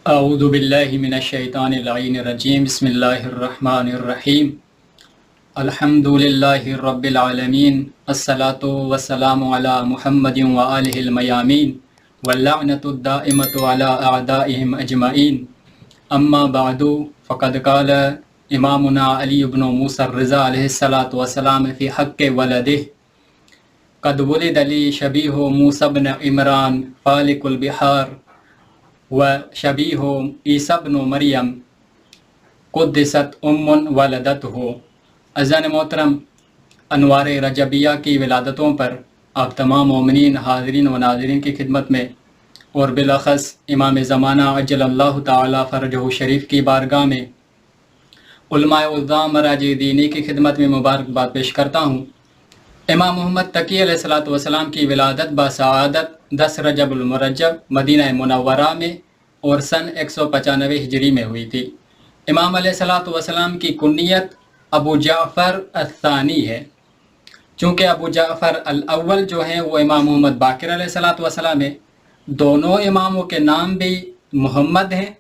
اعوذ باللہ من الشیطان اللعین الرجیم بسم اللہ الرحمن الرحیم الحمد للہ رب العالمین الصلاة والسلام علی محمد وآلہ المیامین واللعنۃ الدائمۃ علی اعدائہم اجمعین اما بعد فقد قال امامنا علی بن موسیٰ الرضا علیہ السلام فی حق ولدہ قد ولد لی شبیہ موسیٰ بن عمران فالق البحار وشبیہ عیسیٰ بن مریم قدست ولدتہ۔ عزیزان محترم، انوار رجبیہ کی ولادتوں پر آپ تمام مومنین حاضرین و ناظرین کی خدمت میں اور بالاخص امام زمانہ عجل اللہ تعالی فرجہ شریف کی بارگاہ میں علماء عظام مراجع دینی کی خدمت میں مبارکباد پیش کرتا ہوں۔ امام محمد تقی علیہ السلام کی ولادت بسعادت 10 رجب المرجب مدینہ منورہ میں اور سن 195 ہجری میں ہوئی تھی۔ امام علیہ السلام کی کنیت ابو جعفر الثانی ہے، چونکہ ابو جعفر الاول جو ہیں وہ امام محمد باقر علیہ السلام ہیں۔ دونوں اماموں کے نام بھی محمد ہیں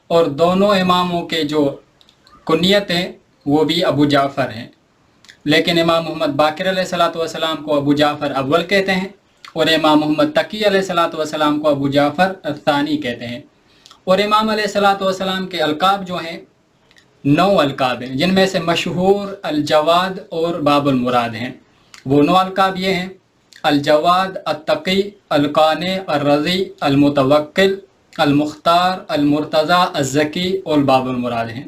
اور دونوں اماموں کے جو کنیت ہیں وہ بھی ابو جعفر ہیں، لیکن امام محمد باقر علیہ السلام کو ابو جعفر اول کہتے ہیں اور امام محمد تقی علیہ السلام کو ابو جعفر الثانی کہتے ہیں۔ اور امام علیہ السلام کے القاب جو ہیں 9 القاب ہیں، جن میں سے مشہور الجواد اور باب المراد ہیں۔ وہ 9 القاب یہ ہیں: الجواد، التقی، القانع، الرضی، المتوکل، المختار، المرتضی، الزکی اور باب المراد ہیں۔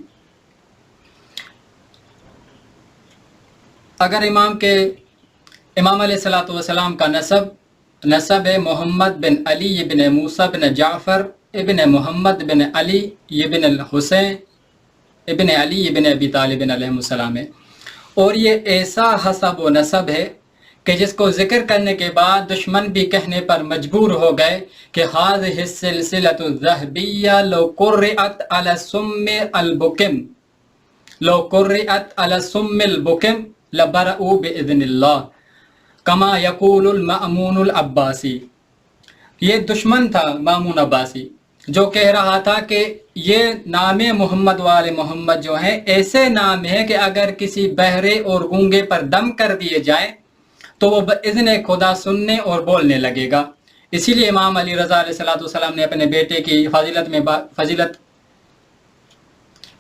اگر امام علیہ السلام کا نسب ہے محمد بن علی بن موسیٰ بن جعفر ابن محمد بن علی ابن الحسین ابن علی ابن ابی طالب علیہ السلام ہے، اور یہ ایسا حسب و نسب ہے کہ جس کو ذکر کرنے کے بعد دشمن بھی کہنے پر مجبور ہو گئے کہ هذه السلسلة الذهبية لو قرئت على السم البكم لو قرئت على السم البكم لبرؤوا بإذن اللہ کما یقول المأمون العباسی۔ یہ دشمن تھا مامون عباسی جو کہہ رہا تھا کہ یہ نام محمد والے محمد جو ہیں ایسے نام ہیں کہ اگر کسی بہرے اور گونگے پر دم کر دیے جائیں تو وہ بإذن خدا سننے اور بولنے لگے گا۔ اسی لیے امام علی رضا علیہ السلام نے اپنے بیٹے کی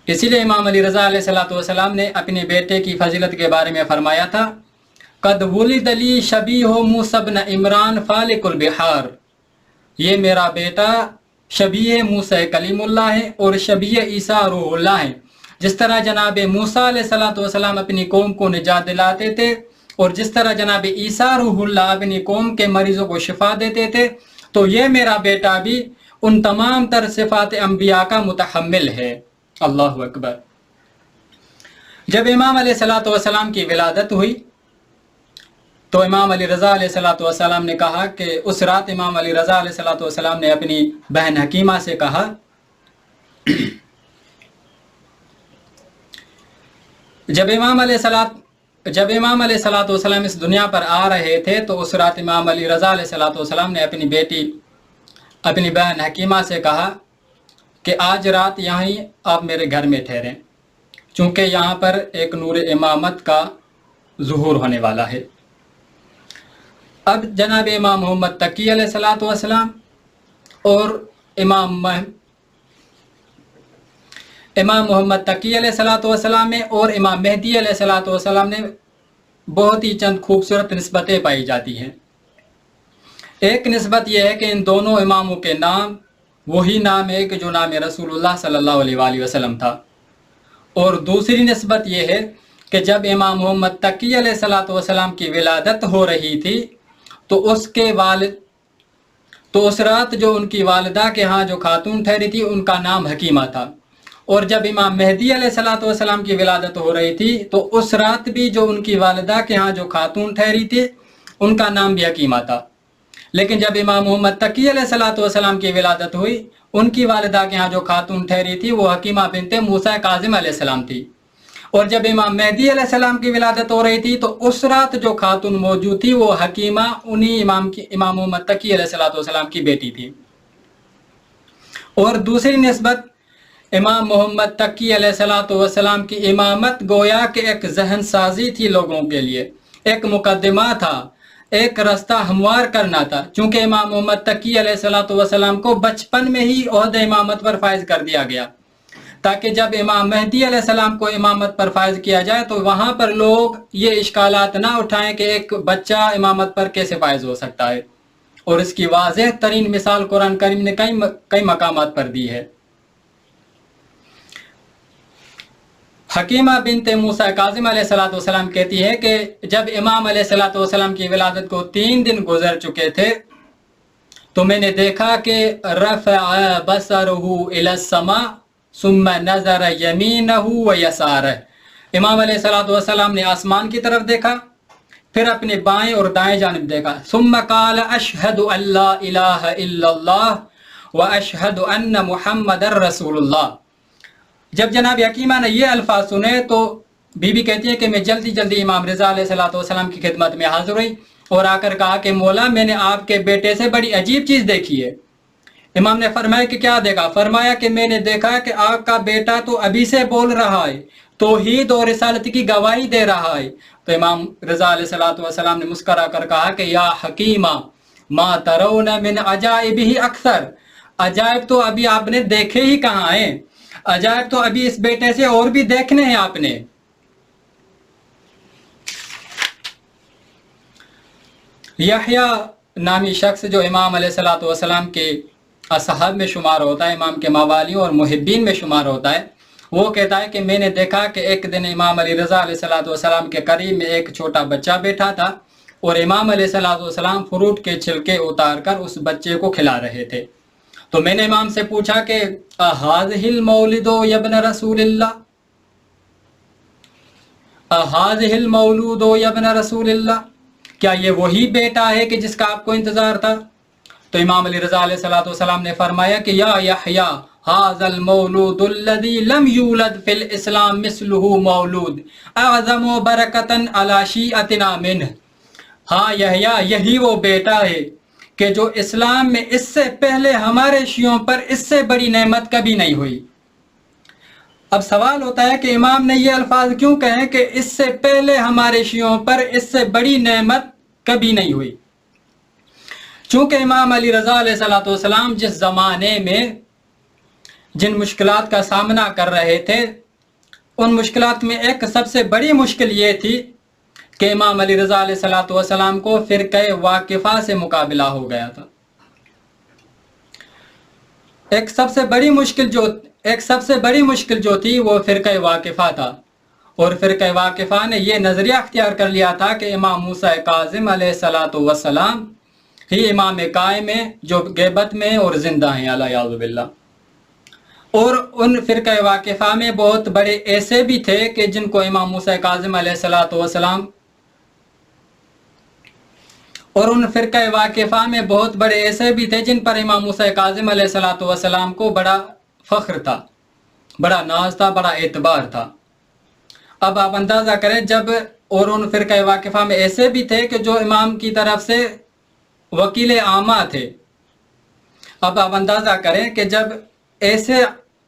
اسی لیے امام علی رضا علیہ السلام نے اپنے بیٹے کی فضیلت کے بارے میں فرمایا تھا: قد ولد لی شبیہ موسیٰ بن عمران فالق البحار، یہ میرا بیٹا شبیہ موسیٰ کلیم اللہ ہے اور شبیہ عیسیٰ روح اللہ ہے۔ جس طرح جناب موسیٰ علیہ السلام اپنی قوم کو نجات دلاتے تھے اور جس طرح جناب عیسیٰ روح اللہ اپنی قوم کے مریضوں کو شفا دیتے تھے، تو یہ میرا بیٹا بھی ان تمام تر صفات انبیاء کا متحمل ہے۔ اللہ اکبر۔ جب امام علیہ السلام کی ولادت ہوئی تو امام علی رضا علیہ السلام نے کہا کہ اس رات امام علی رضا علیہ السلام نے اپنی بہن حکیمہ سے کہا جب امام علیہ السلام اس دنیا پر آ رہے تھے تو اس رات امام علی رضا علیہ السلام نے اپنی بہن حکیمہ سے کہا کہ آج رات یہیں آپ میرے گھر میں ٹھہریں، چونکہ یہاں پر ایک نور امامت کا ظہور ہونے والا ہے۔ اب جناب امام محمد تقی علیہ السلام اور امام محمد تقی علیہ السلام میں اور امام مہدی علیہ السلام نے بہت ہی چند خوبصورت نسبتیں پائی جاتی ہیں۔ ایک نسبت یہ ہے کہ ان دونوں اماموں کے نام وہی نام ہے کہ جو نام رسول اللہ صلی اللہ علیہ وآلہ وسلم تھا، اور دوسری نسبت یہ ہے کہ جب امام محمد تقی علیہ السلام کی ولادت ہو رہی تھی تو اس رات جو ان کی والدہ کے ہاں جو خاتون ٹھہری تھی ان کا نام حکیمہ تھا، اور جب امام مہدی علیہ السلام کی ولادت ہو رہی تھی تو اس رات بھی جو ان کی والدہ کے ہاں جو خاتون ٹھہری تھی ان کا نام بھی حکیمہ تھا۔ لیکن جب امام محمد تقی علیہ السلام کی ولادت ہوئی ان کی والدہ کے ہاں جو خاتون ٹھہری تھی وہ حکیمہ بنت موسیٰ کاظم علیہ السلام تھی، اور جب امام مہدی علیہ السلام کی ولادت ہو رہی تھی تو اس رات جو خاتون موجود تھی وہ حکیمہ انہی امام محمد تقی علیہ السلام کی بیٹی تھی۔ اور دوسری نسبت امام محمد تقی علیہ الصلوۃ والسلام کی امامت گویا کہ ایک ذہن سازی تھی لوگوں کے لیے، ایک مقدمہ تھا، ایک راستہ ہموار کرنا تھا، چونکہ امام محمد تقی علیہ الصلوۃ والسلام کو بچپن میں ہی عہد امامت پر فائز کر دیا گیا، تاکہ جب امام مہدی علیہ السلام کو امامت پر فائز کیا جائے تو وہاں پر لوگ یہ اشکالات نہ اٹھائیں کہ ایک بچہ امامت پر کیسے فائز ہو سکتا ہے، اور اس کی واضح ترین مثال قرآن کریم نے کئی مقامات پر دی ہے۔ حکیمہ بنت موسیٰ کاظم علیہ السلام کہتی ہے کہ جب امام علیہ السلام کی ولادت کو 3 دن گزر چکے تھے تو میں نے دیکھا کہ رفع بصرہ الی السماء ثم نظر یمینہ و یسارہ، امام علیہ السلام نے آسمان کی طرف دیکھا، پھر اپنے بائیں اور دائیں جانب دیکھا، ثم قال اشہد ان لا الہ الا اللہ و اشہد ان محمد رسول اللہ۔ جب جناب حکیمہ نے یہ الفاظ سنے تو بی بی کہتی ہے کہ میں جلدی جلدی امام رضا علیہ السلام کی خدمت میں حاضر ہوئی اور آ کر کہا کہ مولا میں نے آپ کے بیٹے سے بڑی عجیب چیز دیکھی ہے۔ امام نے فرمایا کہ کیا دیکھا؟ فرمایا کہ میں نے دیکھا کہ آپ کا بیٹا تو ابھی سے بول رہا ہے، توحید اور رسالت کی گواہی دے رہا ہے۔ تو امام رضا علیہ السلام نے مسکرا کر کہا کہ یا حکیمہ ما ترون من عجائبہ اکثر، عجائب تو ابھی آپ نے دیکھے ہی کہاں ہیں، عجائب تو ابھی اس بیٹے سے اور بھی دیکھنے ہیں آپ نے۔ یحییٰ نامی شخص جو امام علیہ السلام کے اصحاب میں شمار ہوتا ہے، امام کے موالیوں اور محبین میں شمار ہوتا ہے، وہ کہتا ہے کہ میں نے دیکھا کہ ایک دن امام علی رضا علیہ السلام کے قریب میں ایک چھوٹا بچہ بیٹھا تھا اور امام علیہ السلام فروٹ کے چھلکے اتار کر اس بچے کو کھلا رہے تھے۔ تو میں نے امام سے پوچھا کہ اہذہ المولد یبن رسول اللہ، اہذہ المولود یبن رسول اللہ، کیا یہ وہی بیٹا ہے کہ جس کا آپ کو انتظار تھا؟ تو امام علی رضا علیہ السلام نے فرمایا کہ یا یحییٰ ھذا المولود الذی لم یولد فی الاسلام مثلہ مولود اعظم برکۃ علی شیعتنا منہ، ہاں یحییٰ یہی وہ بیٹا ہے کہ جو اسلام میں اس سے پہلے ہمارے شیعوں پر اس سے بڑی نعمت کبھی نہیں ہوئی۔ اب سوال ہوتا ہے کہ امام نے یہ الفاظ کیوں کہیں کہ اس سے پہلے ہمارے شیعوں پر اس سے بڑی نعمت کبھی نہیں ہوئی؟ چونکہ امام علی رضا علیہ السلام جس زمانے میں جن مشکلات کا سامنا کر رہے تھے، ان مشکلات میں ایک سب سے بڑی مشکل یہ تھی کہ امام علی رضا علیہ السلام کو فرقہ واقفہ سے مقابلہ ہو گیا تھا۔ ایک سب سے بڑی مشکل جو تھی وہ فرقہ واقفہ تھا، اور فرقہ واقفہ نے یہ نظریہ اختیار کر لیا تھا کہ امام موسیٰ کاظم علیہ السلام ہی امام قائم ہیں جو غیبت میں اور زندہ ہیں الیاذ باللہ۔ اور ان فرقہ واقفہ میں بہت بڑے ایسے بھی تھے کہ جن کو امام موسیٰ کاظم علیہ السلام اور ان فرقہ واقفہ میں بہت بڑے ایسے بھی تھے جن پر امام موسیٰ کاظم علیہ السلام کو بڑا فخر تھا، بڑا ناز تھا، بڑا اعتبار تھا۔ اب آپ اندازہ کریں جب، اور ان فرقہ واقفہ میں ایسے بھی تھے کہ جو امام کی طرف سے وکیل عامہ تھے۔ اب آپ اندازہ کریں کہ جب ایسے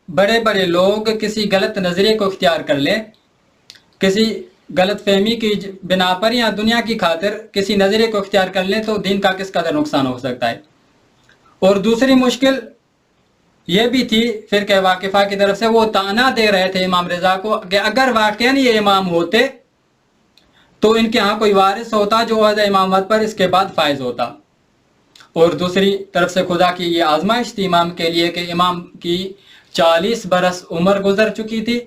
بڑے بڑے لوگ کسی غلط نظریے کو اختیار کر لیں، کسی غلط فہمی کی بنا پر یا دنیا کی خاطر کسی نظریے کو اختیار کر لیں تو دین کا کس قدر نقصان ہو سکتا ہے۔ اور دوسری مشکل یہ بھی تھی فرقہ واقفہ کی طرف سے، وہ طعنہ دے رہے تھے امام رضا کو کہ اگر واقعاً یہ امام ہوتے تو ان کے ہاں کوئی وارث ہوتا جو عہدہ امامت پر اس کے بعد فائز ہوتا۔ اور دوسری طرف سے خدا کی یہ آزمائش تھی امام کے لیے کہ امام کی 40 برس عمر گزر چکی تھی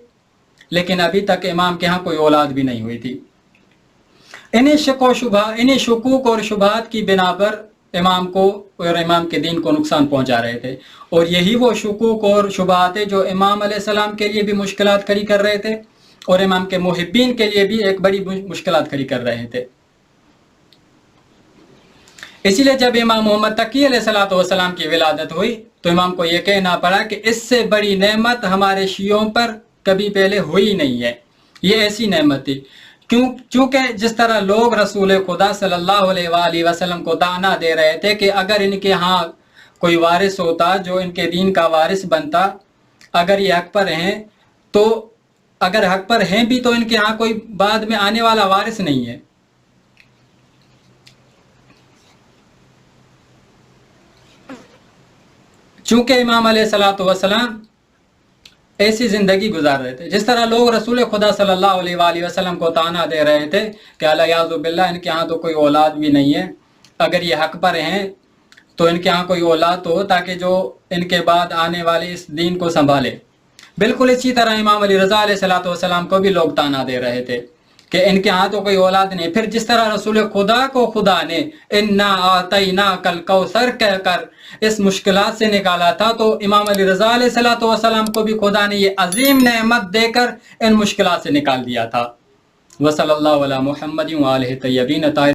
لیکن ابھی تک امام کے ہاں کوئی اولاد بھی نہیں ہوئی تھی۔ انہیں شکوک اور شبہات کی بنا پر امام کو اور امام کے دین کو نقصان پہنچا رہے تھے، اور یہی وہ شکوک اور شبہات جو امام علیہ السلام کے لیے بھی مشکلات کھڑی کر رہے تھے اور امام کے محبین کے لیے بھی ایک بڑی مشکلات کھڑی کر رہے تھے۔ اسی لیے جب امام محمد تقی علیہ السلام کی ولادت ہوئی تو امام کو یہ کہنا پڑا کہ اس سے بڑی نعمت ہمارے شیعوں پر کبھی پہلے ہوئی نہیں ہے، یہ ایسی نعمت تھی۔ چونکہ جس طرح لوگ رسول خدا صلی اللہ علیہ وآلہ وسلم کو طعنہ دے رہے تھے کہ اگر ان کے ہاں کوئی وارث ہوتا جو ان کے دین کا وارث بنتا، اگر یہ حق پر ہیں تو اگر حق پر ہیں بھی تو ان کے ہاں کوئی بعد میں آنے والا وارث نہیں ہے۔ چونکہ امام علیہ الصلوۃ والسلام ایسی زندگی گزار رہے تھے جس طرح لوگ رسول خدا صلی اللہ علیہ وآلہ وسلم کو طعنہ دے رہے تھے کہ الیاذ باللہ ان کے ہاں تو کوئی اولاد بھی نہیں ہے، اگر یہ حق پر ہیں تو ان کے ہاں کوئی اولاد ہو تاکہ جو ان کے بعد آنے والے اس دین کو سنبھالے۔ بالکل اسی طرح امام علی رضا علیہ الصلوۃ والسلام کو بھی لوگ طعنہ دے رہے تھے کہ ان کے ہاں تو کوئی اولاد نہیں۔ پھر جس طرح رسول خدا کو خدا نے انا اعطیناک الکوثر کہہ کر اس مشکلات سے نکالا تھا، تو امام علی رضا علیہ الصلوۃ والسلام کو بھی خدا نے یہ عظیم نعمت دے کر ان مشکلات سے نکال دیا تھا۔ وصلی اللہ علی محمد وآلہ الطیبین الطاہرین۔